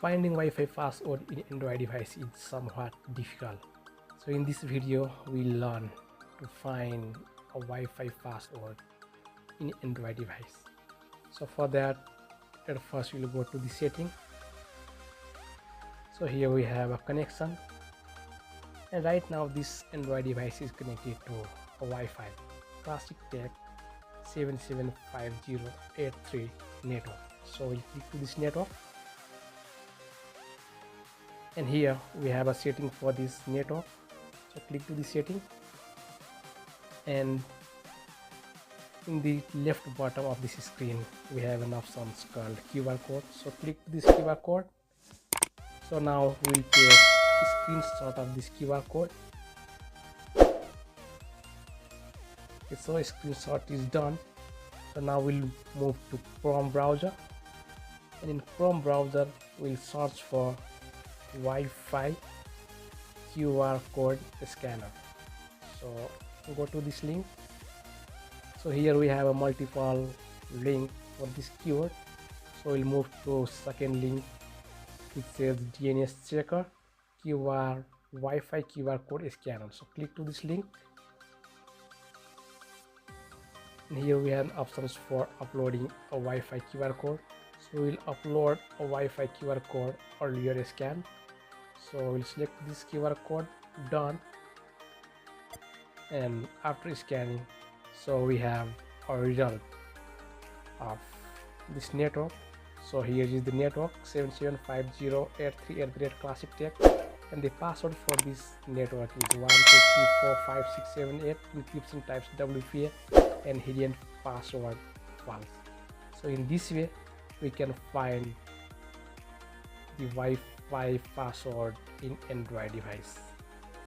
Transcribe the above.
Finding Wi-Fi password in Android device is somewhat difficult. So in this video, we learn to find a Wi-Fi password in Android device. So for that, at first we'll go to the setting. So here we have a connection, and right now this Android device is connected to a Wi-Fi classic tech 775083 network. So we'll click to this network, and here we have a setting for this network. So click to the setting, and in the left bottom of this screen we have an option called QR code. So click this QR code. So now we'll take a screenshot of this QR code. Okay, so a screenshot is done. So now we'll move to Chrome browser, and in Chrome browser we'll search for Wi-Fi QR code scanner. So go to this link. So here we have a multiple link for this keyword. So we'll move to second link. It says DNS checker Wi-Fi QR code scanner. So click to this link, and here we have options for uploading a Wi-Fi QR code. So we'll upload a Wi-Fi QR code earlier scan. So we'll select this QR code, done, and after scanning, so we have a result of this network. So here is the network 775083 classic tech, and the password for this network is 123456778. Encryption types WPA and hidden password false. So in this way we can find the Wi-Fi password in Android device.